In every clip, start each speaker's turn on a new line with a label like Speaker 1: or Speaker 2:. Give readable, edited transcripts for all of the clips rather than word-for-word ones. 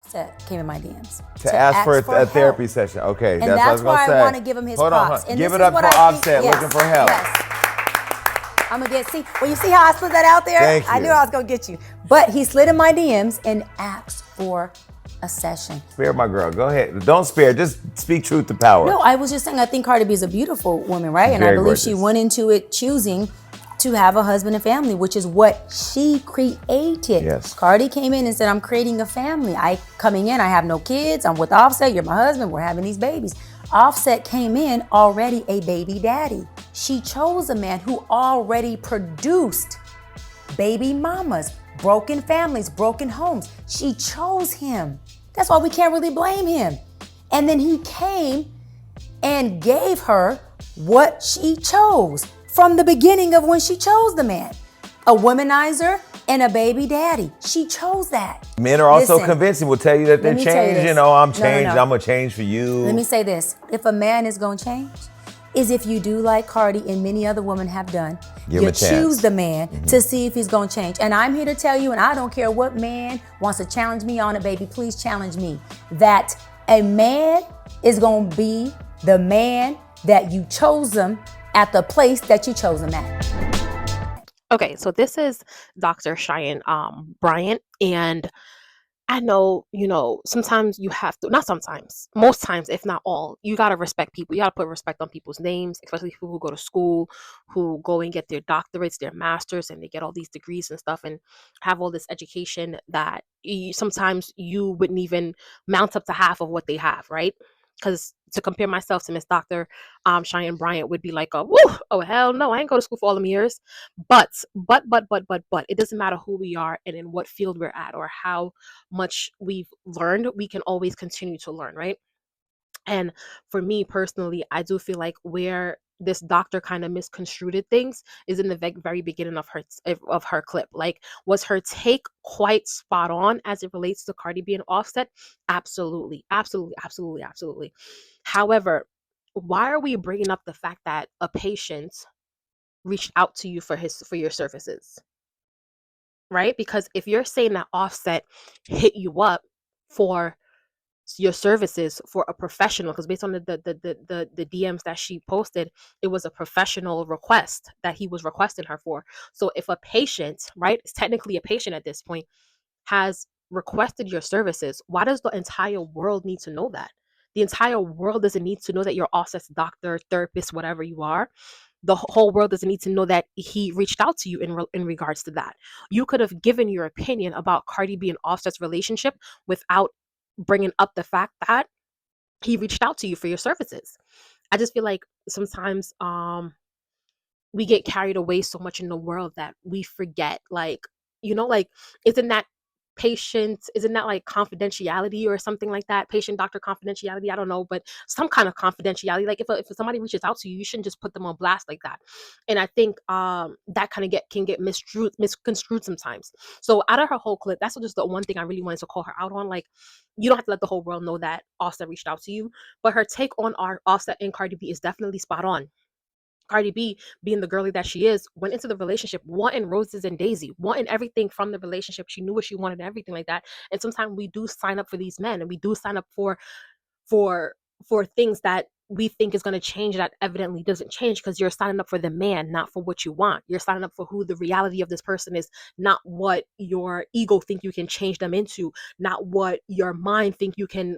Speaker 1: Offset came in my DMs
Speaker 2: to ask for a
Speaker 1: help.
Speaker 2: therapy session. Okay,
Speaker 1: And
Speaker 2: that's what I was
Speaker 1: that's why
Speaker 2: gonna say.
Speaker 1: I want to give him his
Speaker 2: Hold on,
Speaker 1: props.
Speaker 2: hold on.
Speaker 1: And
Speaker 2: Give
Speaker 1: this
Speaker 2: it
Speaker 1: is
Speaker 2: up
Speaker 1: what
Speaker 2: for
Speaker 1: I think-
Speaker 2: Offset
Speaker 1: yes,
Speaker 2: looking for help.
Speaker 1: Yes. I'm gonna see. Well, you see how I slid that out there?
Speaker 2: Thank
Speaker 1: I
Speaker 2: you.
Speaker 1: knew I was gonna get you. But he slid in my DMs and asked for a session.
Speaker 2: Spare my girl. Go ahead. Don't spare. Just speak truth to power.
Speaker 1: No, I was just saying I think Cardi B is a beautiful woman, right? And I
Speaker 2: Very
Speaker 1: believe she
Speaker 2: gorgeous.
Speaker 1: went into it choosing to have a husband and family, which is what she created.
Speaker 2: Yes.
Speaker 1: Cardi came in and said, I'm creating a family. I have no kids. I'm with Offset. You're my husband. We're having these babies. Offset came in already a baby daddy. She chose a man who already produced baby mamas, broken families, broken homes. She chose him. That's why we can't really blame him. And then he came and gave her what she chose from the beginning of when she chose the man. A womanizer and a baby daddy. She chose that.
Speaker 2: Men are also
Speaker 1: Listen,
Speaker 2: convincing. Will tell you that they're
Speaker 1: let me tell you
Speaker 2: changing.
Speaker 1: this.
Speaker 2: Oh, I'm
Speaker 1: No, no,
Speaker 2: changed.
Speaker 1: no.
Speaker 2: I'm gonna change for you.
Speaker 1: Let me say this. If a man is going to change, is if you do like Cardi and many other women have done,
Speaker 2: Give him
Speaker 1: you
Speaker 2: a chance.
Speaker 1: choose the man to see if he's going to change. And I'm here to tell you, and I don't care what man wants to challenge me on it, baby, please challenge me, that a man is going to be the man that you chose him at the place that you chose him at.
Speaker 3: Okay, so this is Dr. Cheyenne Bryant, and I know, sometimes you have to, not sometimes, most times, if not all, you got to respect people. You got to put respect on people's names, especially people who go to school, who go and get their doctorates, their masters, and they get all these degrees and stuff and have all this education that sometimes you wouldn't even mount up to half of what they have, right? Because to compare myself to Miss Dr. Cheyenne Bryant would be like, oh, hell no, I ain't go to school for all them years. But, it doesn't matter who we are and in what field we're at or how much we've learned, we can always continue to learn, right? And for me personally, I do feel like where this doctor kind of misconstrued things is in the very beginning of her clip. Like, was her take quite spot on as it relates to Cardi B and Offset? Absolutely, absolutely, absolutely, absolutely. However, why are we bringing up the fact that a patient reached out to you for your services? Right? Because if you're saying that Offset hit you up for your services for a professional, because based on the DMs that she posted, it was a professional request that he was requesting her for. So if a patient, right, it's technically a patient at this point, has requested your services, why does the entire world need to know that? The entire world doesn't need to know that you're Offset's doctor, therapist, whatever you are. The whole world doesn't need to know that he reached out to you in regards to that. You could have given your opinion about Cardi B and Offset's relationship without bringing up the fact that he reached out to you for your services. I just feel like sometimes we get carried away so much in the world that we forget, like, like, isn't that isn't that like confidentiality or something like that, patient doctor confidentiality? I don't know, but some kind of confidentiality. Like, if somebody reaches out to you, you shouldn't just put them on blast like that. And I think that kind of can get misconstrued sometimes. So out of her whole clip, that's just the one thing I really wanted to call her out on. Like, you don't have to let the whole world know that Offset reached out to you, but her take on our Offset and Cardi B is definitely spot on. Cardi B, being the girly that she is, went into the relationship wanting roses and daisy, wanting everything from the relationship. She knew what she wanted and everything like that. And sometimes we do sign up for these men, and we do sign up for things that we think is going to change that evidently doesn't change, because you're signing up for the man, not for what you want. You're signing up for who the reality of this person is, not what your ego think you can change them into, not what your mind think you can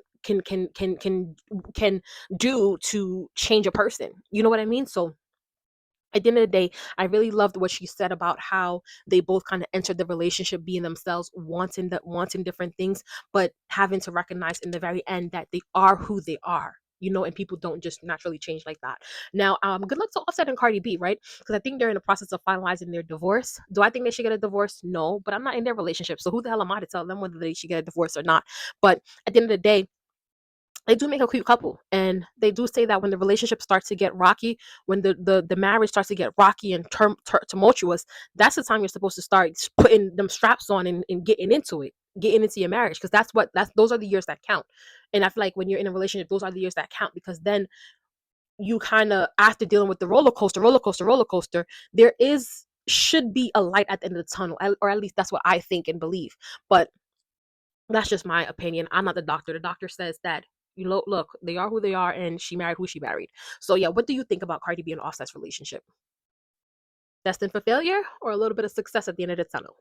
Speaker 3: do to change a person. You know what I mean? So at the end of the day, I really loved what she said about how they both kind of entered the relationship being themselves, wanting different things, but having to recognize in the very end that they are who they are. And people don't just naturally change like that. Now, good luck to Offset and Cardi B, right? Because I think they're in the process of finalizing their divorce. Do I think they should get a divorce? No, but I'm not in their relationship, so who the hell am I to tell them whether they should get a divorce or not? But at the end of the day, they do make a cute couple, and they do say that when the relationship starts to get rocky, when the marriage starts to get rocky and tumultuous, that's the time you're supposed to start putting them straps on and getting into your marriage, because those are the years that count. And I feel like when you're in a relationship, those are the years that count, because then you kind of, after dealing with the roller coaster, there should be a light at the end of the tunnel, or at least that's what I think and believe. But That's just my opinion. I'm not the doctor. The doctor says that look, they are who they are, and she married who she married. So yeah, what do you think about Cardi B and Offset's relationship? Destined for failure or a little bit of success at the end of the tunnel?